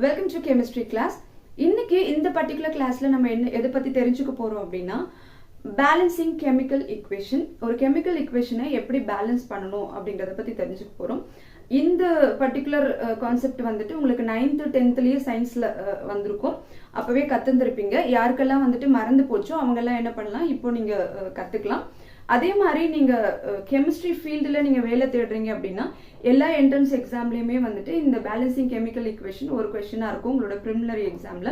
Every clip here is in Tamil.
Welcome to chemistry class. இன்னைக்கு இந்த பர்டிகுலர் கிளாஸ்ல நம்ம எதை பத்தி தெரிஞ்சுக்க போறோம் அப்படின்னா, பேலன்சிங் கெமிக்கல் ஈக்குவேஷன். ஒரு கெமிக்கல் ஈக்குவேஷனை எப்படி பேலன்ஸ் பண்ணணும் அப்படிங்கறத பத்தி தெரிஞ்சுக்க போறோம். இந்த பர்டிகுலர் கான்செப்ட் வந்துட்டு உங்களுக்கு 9th 10thலயே சயின்ஸ்ல வந்திருக்கும். அப்பவே கத்துந்திருப்பீங்க. யாருக்கெல்லாம் வந்துட்டு மறந்து போச்சோ அவங்க எல்லாம் என்ன பண்ணலாம், இப்போ நீங்க கத்துக்கலாம். அதே மாதிரி நீங்க கெமிஸ்ட்ரி ஃபீல்டுல நீங்க வேலை தேடுறீங்க அப்படின்னா எல்லா என்ட்ரன்ஸ் எக்ஸாம்லயுமே வந்துட்டு இந்த பேலன்சிங் கெமிக்கல் ஈக்குவேஷன் ஒரு கொஸ்டினா இருக்கும் உங்களோட பிரிலிமினரி எக்ஸாம்ல.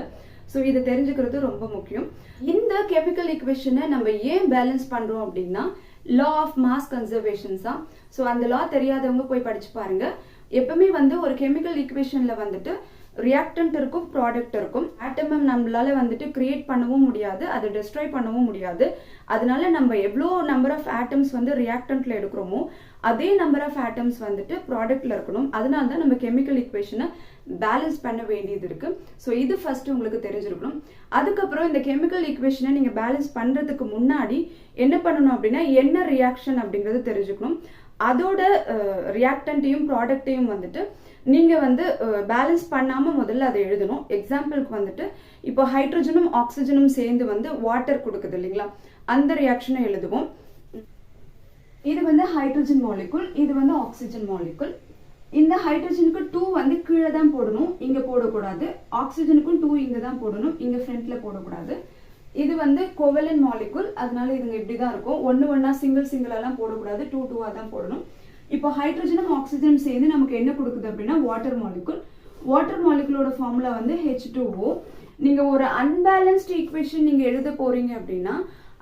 ஸோ இதை தெரிஞ்சுக்கிறது ரொம்ப முக்கியம். இந்த கெமிக்கல் ஈக்குவேஷனை நம்ம ஏன் பேலன்ஸ் பண்றோம் அப்படின்னா, லா ஆஃப் மாஸ் கன்சர்வேஷன்ஸ் தான். ஸோ அந்த லா தெரியாதவங்க போய் படிச்சு பாருங்க. எப்பவுமே வந்து ஒரு கெமிக்கல் ஈக்குவேஷன்ல வந்துட்டு ரியாக்டன்ட் இருக்கும், ப்ராடக்ட் இருக்கும். ஆட்டமை நம்மளால வந்துட்டு கிரியேட் பண்ணவும் முடியாது, அதை டெஸ்ட்ராய் பண்ணவும் முடியாது. அதனால நம்ம எவ்வளோ நம்பர் ஆஃப் ஆட்டம்ஸ் வந்து ரியாக்டன்ட்ல எடுக்கிறோமோ அதே நம்பர் ஆஃப் ஆட்டம்ஸ் வந்துட்டு ப்ராடக்ட்ல இருக்கணும். அதனால தான் நம்ம கெமிக்கல் ஈக்குவேஷனை பேலன்ஸ் பண்ண வேண்டியது இருக்கு. ஸோ இது ஃபர்ஸ்ட் உங்களுக்கு தெரிஞ்சிருக்கணும். அதுக்கப்புறம் இந்த கெமிக்கல் ஈக்குவேஷனை நீங்க பேலன்ஸ் பண்றதுக்கு முன்னாடி என்ன பண்ணணும் அப்படின்னா, என்ன ரியாக்ஷன் அப்படிங்கிறது தெரிஞ்சுக்கணும். அதோட ரியாக்டன்ட்டையும் ப்ராடக்டையும் வந்துட்டு நீங்க வந்து பேலன்ஸ் பண்ணாம முதல்ல அதை எழுதணும். எக்ஸாம்பிளுக்கு வந்துட்டு இப்போ ஹைட்ரஜனும் ஆக்சிஜனும் சேர்ந்து வந்து வாட்டர் கொடுக்குது இல்லைங்களா, அந்த ரியாக்ஷனை எழுதுவோம். இது வந்து ஹைட்ரஜன் மாலிகுல், இது வந்து ஆக்சிஜன் மாலிகுல். இந்த ஹைட்ரஜனுக்கு 2 வந்து கீழே தான் போடணும், இங்க போடக்கூடாது. ஆக்சிஜனுக்கும் 2 இங்க தான் போடணும், இங்க ஃப்ரண்ட்ல போடக்கூடாது. இது வந்து கோவலன் மாலிகுல், அதனால இதுங்க இப்படிதான் இருக்கும். ஒன்னா சிங்கிள் எல்லாம் போடக்கூடாது, 2 தான் போடணும். இப்போ ஹைட்ரஜனும் ஆக்சிஜனும் சேர்ந்து நமக்கு என்ன கொடுக்குது அப்படின்னா வாட்டர் மாலிகுல். வாட்டர் மாலிகுலோட ஃபார்முலா வந்து H2O. நீங்க ஒரு அன்பேலன்ஸ்ட் ஈக்குவேஷன் நீங்க எழுத போறீங்க அப்படின்னா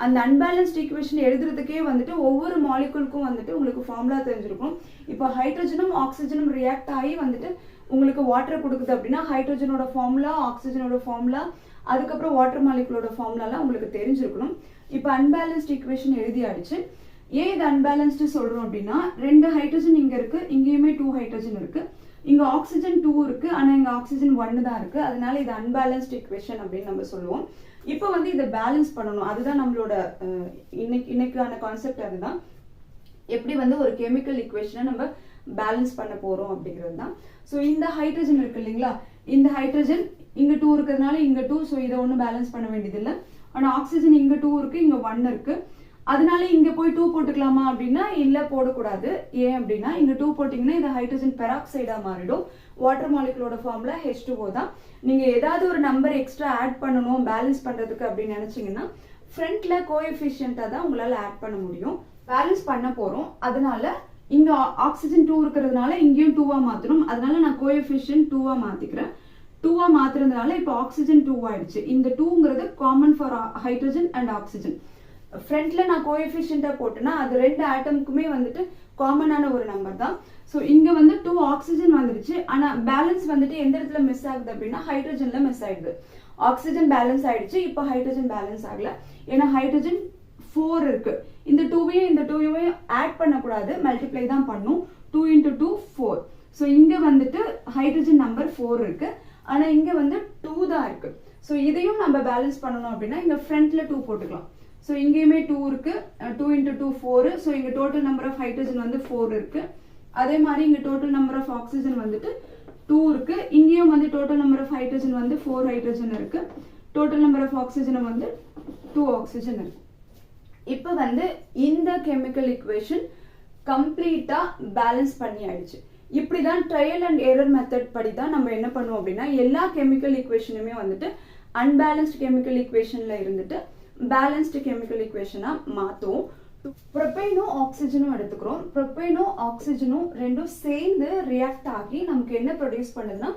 அந்த அன்பேலன்ஸ்ட் ஈக்குவேஷன் எழுதுறதுக்கே வந்துட்டு ஒவ்வொரு மாலிகுலுக்கும் வந்துட்டு உங்களுக்கு ஃபார்முலா தெரிஞ்சிருக்கும். இப்போ ஹைட்ரஜனும் ஆக்சிஜனும் ரியாக்ட் ஆகி வந்துட்டு உங்களுக்கு வாட்டர் கொடுக்குது அப்படின்னா ஹைட்ரஜனோட ஃபார்முலா, ஆக்சிஜனோட ஃபார்முலா, அதுக்கப்புறம் வாட்டர் மாலிகுலோட ஃபார்முலாலாம் உங்களுக்கு தெரிஞ்சிருக்கணும். இப்போ அன்பேலன்ஸ்ட் ஈக்குவேஷன் எழுதி ஆயிடுச்சு. ஏன் இது அன்பேலன்ஸ்டு சொல்றோம் அப்படின்னா, 2 ஹைட்ரஜன் இங்க இருக்கு, இங்கேயுமே 2 ஹைட்ரஜன் இருக்கு, இங்க ஆக்சிஜன் 2 இருக்கு, ஆனா இங்க ஆக்சிஜன் 1 தான் இருக்கு. அதனால இது அன்பேலன்ஸ்ட் ஈக்குவேஷன் அப்படின்னு நம்ம சொல்லுவோம். இப்போ வந்து இதை பேலன்ஸ் பண்ணணும். அதுதான் நம்மளோட இன்னைக்கான கான்செப்ட். அதுதான் எப்படி வந்து ஒரு கெமிக்கல் ஈக்குவேஷனை நம்ம பேலன்ஸ் பண்ண போறோம் அப்படிங்கிறது தான். ஸோ இந்த ஹைட்ரஜன் இருக்கு இல்லைங்களா, இந்த ஹைட்ரஜன் இங்க 2 இருக்கிறதுனால இங்க 2, ஸோ இதை ஒன்றும் பேலன்ஸ் பண்ண வேண்டியது இல்லை. ஆனா ஆக்சிஜன் இங்க 2 இருக்கு, இங்க 1 இருக்கு, அதனால இங்க போய் 2 போட்டுக்கலாமா அப்படின்னா இல்ல, போடக்கூடாது. ஏன் அப்படின்னா இங்க 2 போட்டீங்கன்னா இது ஹைட்ரஜன் பெராக்சைடா மாறிடும். வாட்டர் மாலிகுலோட ஃபார்முலா H2O தான். நீங்க ஏதாவது ஒரு நம்பர் எக்ஸ்ட்ரா ஆட் பண்ணணும் பேலன்ஸ் பண்றதுக்கு அப்படின்னு நினைச்சீங்கன்னா ஃப்ரண்ட்ல கோஎஃபிஷியன்ட்டா தான் உங்களால ஆட் பண்ண முடியும். பேலன்ஸ் பண்ண போறோம், அதனால இங்க ஆக்சிஜன் 2 இருக்கிறதுனால இங்கேயும் 2 மாத்தணும். அதனால நான் கோஎஃபிஷியன்ட் 2 மாத்திக்கிறேன். 2 மாத்துறதுனால இப்போ ஆக்சிஜன் 2 ஆயிடுச்சு. இந்த 2ங்கிறது common for hydrogen and oxygen. ஃப்ரண்ட்ல நான் கோஎஃபிஷியன்ட்டா போட்டேன்னா அது 2 ஆட்டமுக்குமே வந்துட்டு காமனான ஒரு நம்பர் தான். ஸோ இங்க வந்து 2 ஆக்சிஜன் வந்துருச்சு. ஆனா பேலன்ஸ் வந்துட்டு எந்த இடத்துல மிஸ் ஆகுது அப்படின்னா ஹைட்ரஜன்ல மிஸ் ஆயிடுது. ஆக்சிஜன் பேலன்ஸ் ஆயிடுச்சு, இப்போ ஹைட்ரஜன் பேலன்ஸ் ஆகல. ஏன்னா ஹைட்ரஜன் 4 இருக்கு. இந்த 2வையும் ஆட் பண்ணக்கூடாது, மல்டிப்ளை தான் பண்ணும். 2 × 2 4. ஸோ இங்க வந்துட்டு ஹைட்ரஜன் நம்பர் 4 இருக்கு, ஆனா இங்க வந்து 2 தான் இருக்கு. ஸோ இதையும் நம்ம பேலன்ஸ் பண்ணணும் அப்படின்னா இங்க ஃப்ரண்ட்ல 2 போட்டுக்கலாம். ஸோ இங்கேயுமே 2 இருக்கு, 2 × 2 4. ஸோ இங்க டோட்டல் நம்பர் ஆஃப் ஹைட்ரஜன் வந்து 4 இருக்கு. அதே மாதிரி இங்க டோட்டல் நம்பர் ஆஃப் ஆக்சிஜன் வந்துட்டு 2 இருக்கு. இங்கேயும் வந்து டோட்டல் நம்பர் ஆஃப் ஹைட்ரஜன் வந்து 4 ஹைட்ரஜன் இருக்கு. டோட்டல் நம்பர் ஆஃப் ஆக்சிஜன் வந்து 2 ஆக்சிஜன் இருக்கு. இப்போ வந்து இந்த கெமிக்கல் ஈக்குவேஷன் கம்ப்ளீட்டா பேலன்ஸ் பண்ணி ஆயிடுச்சு. இப்படிதான் ட்ரையல் அண்ட் எரர் மெத்தட் படி தான் நம்ம என்ன பண்ணுவோம் அப்படின்னா எல்லா கெமிக்கல் ஈக்குவேஷனுமே வந்துட்டு அன்பேலன்ஸ்ட் கெமிக்கல் ஈக்குவேஷன்ல இருந்துட்டு பேலன்ஸ்டு கெமிக்கல் ஈக்குவேஷனா மாத்துவோம். ப்ரோபேனும் ஆக்சிஜனும் எடுத்துக்கிறோம். ப்ரோபேனும் ஆக்சிஜனும் ரெண்டும் சேர்ந்து ரியாக்ட் ஆகி நமக்கு என்ன ப்ரொடியூஸ் பண்ணுதுன்னா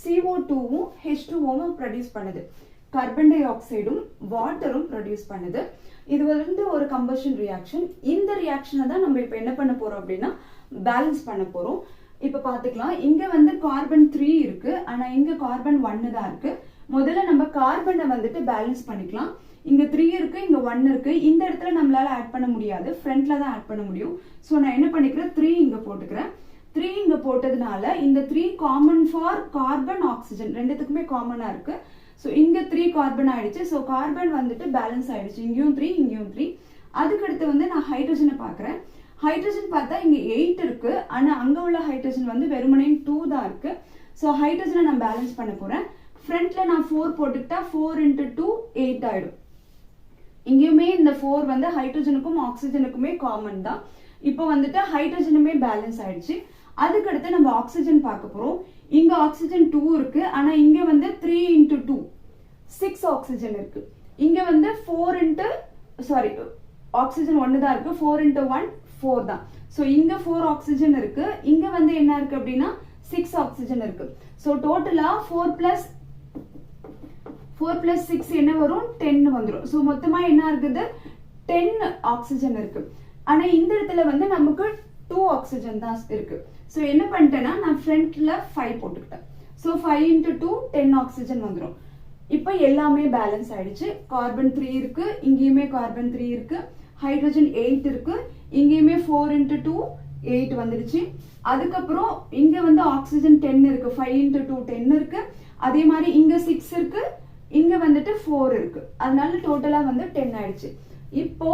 CO2வும் H2Oவும் ப்ரொடியூஸ் பண்ணுது. கார்பன் டை ஆக்சைடும் வாட்டரும் ப்ரொடியூஸ் பண்ணுது. இது வந்து ஒரு கம்பஷன் ரியாக்ஷன். இந்த ரியாக்ஷனை தான் நம்ம இப்போ என்ன பண்ண போறோம் அப்படின்னா பேலன்ஸ் பண்ண போறோம். இப்ப பாத்துக்கலாம், இங்க வந்து கார்பன் 3 இருக்கு, ஆனா இங்க கார்பன் 1 தான் இருக்கு. முதல்ல நம்ம கார்பனை வந்துட்டு பேலன்ஸ் பண்ணிக்கலாம். இங்க 3 இருக்கு, இங்க 1 இருக்கு. இந்த இடத்துல நம்மளால ஆட் பண்ண முடியாது, ஃப்ரண்ட்ல தான் ஆட் பண்ண முடியும். ஸோ நான் என்ன பண்ணிக்கிறேன், 3 இங்க போட்டுக்கிறேன். 3 இங்க போட்டதுனால இந்த 3 காமன் ஃபார் கார்பன் ஆக்சிஜன் ரெண்டுத்துக்குமே காமனா இருக்கு. ஸோ இங்க 3 கார்பன் ஆயிடுச்சு. ஸோ கார்பன் வந்துட்டு பேலன்ஸ் ஆயிடுச்சு, இங்கேயும் 3 இங்கேயும் 3. அதுக்கடுத்து வந்து நான் ஹைட்ரஜனை பாக்குறேன். ஹைட்ரஜன் பார்த்தா இங்க 8 இருக்கு, ஆனா அங்க உள்ள ஹைட்ரஜன் வந்து வெறுமனே 2 தான் இருக்கு. ஸோ ஹைட்ரஜனை நான் பேலன்ஸ் பண்ண போகிறேன். ஃப்ரண்ட்டில் நான் 4 போட்டுக்கிட்டா 4 × 2 8 ஆகிடும். இங்கேயுமே இந்த 4 வந்து ஹைட்ரஜனுக்கும் ஆக்சிஜனுக்குமே காமன் தான். இப்போ வந்துட்டு ஹைட்ரஜனுமே பேலன்ஸ் ஆயிடுச்சு. அதுக்கடுத்து நம்ம ஆக்சிஜன் பார்க்க போகிறோம். இங்கே ஆக்சிஜன் 2 இருக்கு, ஆனால் இங்கே வந்து 3 × 2 6 ஆக்சிஜன் இருக்கு. இங்கே வந்து ஆக்சிஜன் 1 தான் இருக்கு. 4 × 1 4 தான். ஸோ இங்கே 4 ஆக்சிஜன் இருக்கு, இங்கே வந்து என்ன இருக்கு அப்படின்னா 6 ஆக்சிஜன் இருக்கு. ஸோ டோட்டலாக 4 + 6 என்ன வரும் 10 வந்துடும். ஸோ மொத்தமாக என்ன இருக்குது 10 ஆக்சிஜன் இருக்கு. ஆனால் இந்த இடத்துல வந்து நமக்கு 2 ஆக்சிஜன் தான் இருக்கு. ஸோ என்ன பண்ணிட்டேன்னா நான் ஃப்ரண்ட்ல 5 போட்டுக்கிட்டேன். ஸோ 5 × 2 10 ஆக்சிஜன் வந்துடும். இப்போ எல்லாமே பேலன்ஸ் ஆயிடுச்சு. கார்பன் 3 இருக்கு, இங்கேயுமே கார்பன் 3 இருக்கு. ஹைட்ரஜன் 8 இருக்கு, இங்கேயுமே 4 × 2 8 வந்துடுச்சு. அதுக்கப்புறம் இங்க வந்து ஆக்சிஜன் 10 இருக்கு, 5 × 2 10 இருக்கு. அதே மாதிரி இங்க 6 இருக்கு, இங்க வந்துட்டு 4 இருக்கு. அதனால டோட்டலா வந்து 10 ஆயிடுச்சு. இப்போ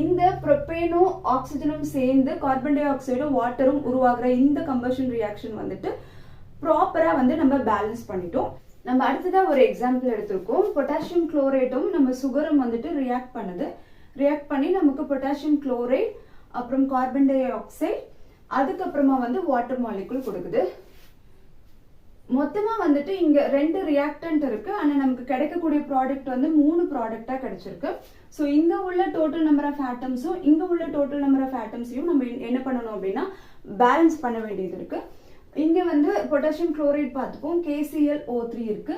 இந்த ப்ரோபேனும் ஆக்சிஜனும் சேர்ந்து கார்பன் டை ஆக்சைடும் வாட்டரும் உருவாகிற இந்த கம்பஷன் ரியாக்ஷன் வந்துட்டு ப்ராப்பரா வந்து நம்ம பேலன்ஸ் பண்ணிட்டோம். நம்ம அடுத்ததா ஒரு எக்ஸாம்பிள் எடுத்திருக்கோம். பொட்டாசியம் குளோரைடும் நம்ம சுகரும் வந்துட்டு ரியாக்ட் பண்ணுது. ரியாக்ட் பண்ணி நமக்கு பொட்டாசியம் குளோரைட், அப்புறம் கார்பன் டை ஆக்சைடு, அதுக்கப்புறமா வந்து வாட்டர் மாலிகுல் கொடுக்குது. மொத்தமா வந்துட்டு இங்க 2 ரியாக்டன்ட் இருக்கு, ஆனா நமக்கு கிடைக்கக்கூடிய ப்ராடக்ட் வந்து 3 ப்ராடக்டா கிடைச்சிருக்கு. ஸோ இங்க உள்ள டோட்டல் நம்பர் ஆஃப் ஆட்டம்ஸும் இங்க உள்ள டோட்டல் நம்பர் ஆஃப் ஆட்டம்ஸையும் நம்ம என்ன பண்ணணும் அப்படின்னா பேலன்ஸ் பண்ண வேண்டியது இருக்கு. இங்க வந்து பொட்டாசியம் குளோரைட் பார்த்துப்போம். KClO3 இருக்கு,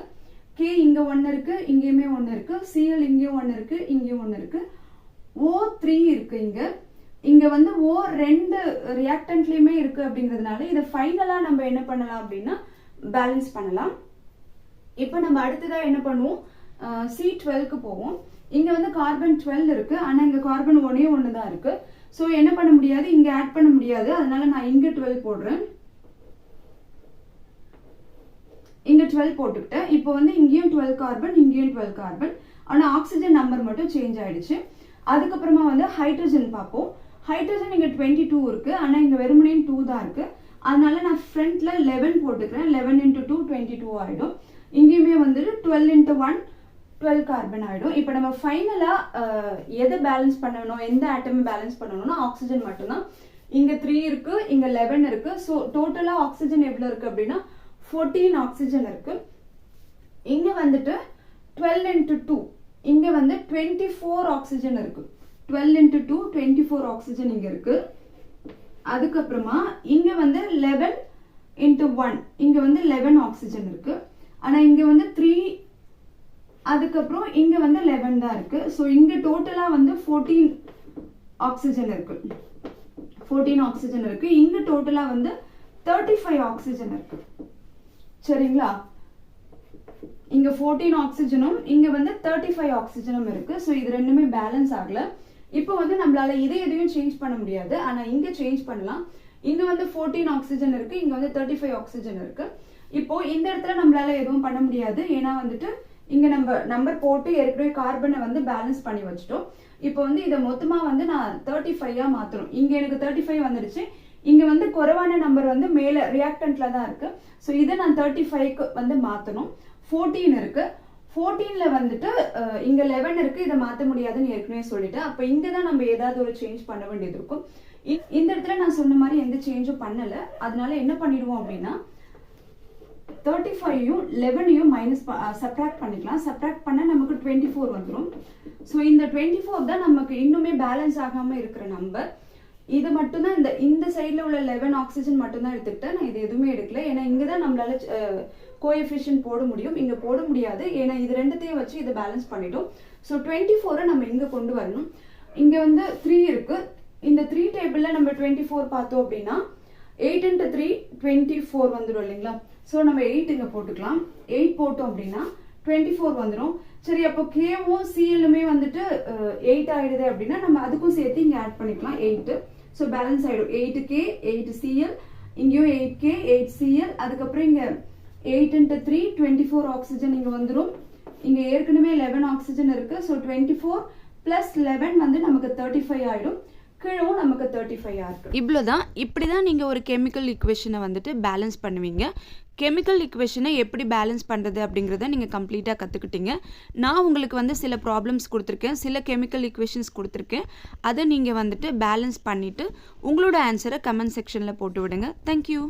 K இங்க 1 இருக்கு, இங்கேயுமே 1 இருக்கு. Cl இங்கேயும் 1 இருக்கு, இங்கேயும் 1 இருக்கு. O3 இருக்கு, இங்க வந்து O 2 ரியாக்டன்ட்லயுமே இருக்கு. அப்படிங்கிறதுனால இதை ஃபைனலா நம்ம என்ன பண்ணலாம் அப்படின்னா பேலன்ஸ் பண்ணலாம். இப்போ நம்ம அடுத்ததா என்ன பண்ணுவோம், C12க்கு போவோம். இங்க வந்து கார்பன் 12 இருக்கு, ஆனா இங்க கார்பன் 1 தான் இருக்கு. ஸோ என்ன பண்ண முடியாது, இங்க ஆட் பண்ண முடியாது. அதனால நான் இங்க 12 போடுறேன். இங்க 12 போட்டுக்கிட்டேன். இப்போ வந்து இங்கேயும் 12 கார்பன், இங்கேயும் 12 கார்பன். ஆனா ஆக்சிஜன் நம்பர் மட்டும் சேஞ்ச் ஆயிடுச்சு. அதுக்கப்புறமா வந்து ஹைட்ரஜன் பார்ப்போம். ஹைட்ரஜன் இங்க 22 இருக்கு, ஆனா இங்க வெறுமனே 2 தான் இருக்கு. அதனால நான் ஃப்ரண்ட்ல 11 போட்டுக்கிறேன். 11 × 2 22 ஆயிடும். இங்கேயுமே வந்துட்டு 12 × 1 12 கார்பன் ஆயிடும். இப்போ நம்ம ஃபைனலா எதை பேலன்ஸ் பண்ணணும், எந்த ஆட்டமை பேலன்ஸ் பண்ணணும்னா ஆக்சிஜன் மட்டும்தான். இங்க 3 இருக்கு, இங்க 11 இருக்கு. ஸோ டோட்டலா ஆக்சிஜன் எவ்வளவு இருக்கு அப்படின்னா 14 ஆக்சிஜன் இருக்கு. இங்க வந்துட்டு 12 × 2 இங்க வந்து 24 ஆக்சிஜன் இருக்கு. 12 × 2 24 ஆக்சிஜன் இங்க இருக்கு. அதுக்கப்புறமா இங்க வந்து 11 × 1 இங்க வந்து 11 ஆக்சிஜன் இருக்கு. ஆனா இங்க வந்து 3, அதுக்கப்புறம் இங்க வந்து 11 தான் இருக்கு. ஸோ இங்க டோட்டலா வந்து 14 ஆக்சிஜன் இருக்கு. 14 ஆக்சிஜன் இருக்கு. இங்க டோட்டலா வந்து 35 ஆக்சிஜன் இருக்கு. சரிங்களா? இங்க 14 ஆக்சிஜனும் இங்க வந்து 35 ஆக்சிஜனும் இருக்கு. ஸோ இது ரெண்டுமே பேலன்ஸ் ஆகல. இப்போ வந்து நம்மளால எதையும் சேஞ்ச் பண்ண முடியாது, ஆனா இங்க சேஞ்ச் பண்ணலாம். இங்க வந்து 14 ஆக்சிஜன் இருக்கு, இங்க வந்து 35 ஆக்சிஜன் இருக்கு. இப்போ இந்த இடத்துல நம்மளால எதுவும் பண்ண முடியாது, ஏன்னா வந்துட்டு இங்க நம்ம நம்பர் போட்டு ஏற்கனவே கார்பனை வந்து பேலன்ஸ் பண்ணி வச்சுட்டோம். இப்போ வந்து இதை மொத்தமா வந்து நான் 35ஆ மாத்தணும். இங்க எனக்கு 35 வந்துடுச்சு. இங்க வந்து குறைவான நம்பர் வந்து மேல ரியாக்டன்ட்ல தான் இருக்கு. ஸோ இதை நான் 35க்கு வந்து மாத்தணும். 14 இருக்கு. 14ல வந்துட்டு இங்க 11 இருக்கு, இதை மாத்த முடியாதுன்னு ஏற்கனவே சொல்லிட்டேன். அப்ப இங்கதான் நம்ம ஏதாவது ஒரு சேஞ்ச் பண்ண வேண்டியது இருக்கும். இந்த இடத்துல நான் சொன்ன மாதிரி எந்த சேஞ்சும் பண்ணல. அதனால என்ன பண்ணிடுவோம் அப்படின்னா 35யும் 11யும் மைனஸ் சப்ட்ராக்ட் பண்ணிக்கலாம். சப்ட்ராக்ட் பண்ண நமக்கு 24 வந்துடும். ஸோ இந்த 24 தான் நமக்கு இன்னுமே பேலன்ஸ் ஆகாம இருக்கிற நம்பர். இது மட்டும்தான் இந்த சைட்ல உள்ள 11 ஆக்சிஜன் மட்டும்தான் எடுத்துக்கிட்டேன். நான் இது எதுவுமே எடுக்கல, ஏன்னா இங்கதான் நம்மளால கோஎஃபிஷியன்ட் போட முடியும், இங்க போட முடியாது. ஏன்னா இது ரெண்டுத்தையும் வச்சு இதை பேலன்ஸ் பண்ணிட்டோம். ஸோ 24 நம்ம இங்க கொண்டு வரணும். இங்க வந்து 3 இருக்கு. இந்த 3 டேபிள்ல நம்ம 24 பார்த்தோம் அப்படின்னா 8 × 3 24 வந்துடும் இல்லைங்களா? ஸோ நம்ம 8 இங்க போட்டுக்கலாம். 8 போட்டோம் அப்படின்னா 24 வந்துடும். சரி, அப்போ கேவும் சிஎல்லுமே வந்துட்டு 8 ஆயிடுது அப்படின்னா நம்ம அதுக்கும் சேர்த்து இங்க ஆட் பண்ணிக்கலாம் 8. ஸோ பேலன்ஸ் ஆயிடும். 8K 8Cl, இங்கேயும் 8K 8Cl. அதுக்கப்புறம் இங்க 8 × 3 24 ஆக்சிஜன் இங்க வந்துடும். இங்க ஏற்கனவே 11 ஆக்சிஜன் இருக்கு. ஸோ 24 + 11 வந்து நமக்கு 35 ஆயிடும். கீழவும் நமக்கு 35 இருக்கும். இவ்வளோதான். இப்படி தான் நீங்கள் ஒரு கெமிக்கல் ஈக்குவேஷனை வந்துட்டு பேலன்ஸ் பண்ணுவீங்க. கெமிக்கல் ஈக்குவேஷனை எப்படி பேலன்ஸ் பண்ணுறது அப்படிங்கிறத நீங்கள் கம்ப்ளீட்டாக கற்றுக்கிட்டீங்க. நான் உங்களுக்கு வந்து சில ப்ராப்ளம்ஸ் கொடுத்துருக்கேன், சில கெமிக்கல் ஈக்குவேஷன்ஸ் கொடுத்துருக்கேன். அதை நீங்கள் வந்துட்டு பேலன்ஸ் பண்ணிவிட்டு உங்களோட ஆன்சரை கமெண்ட் செக்ஷனில் போட்டு விடுங்க. தேங்க்யூ.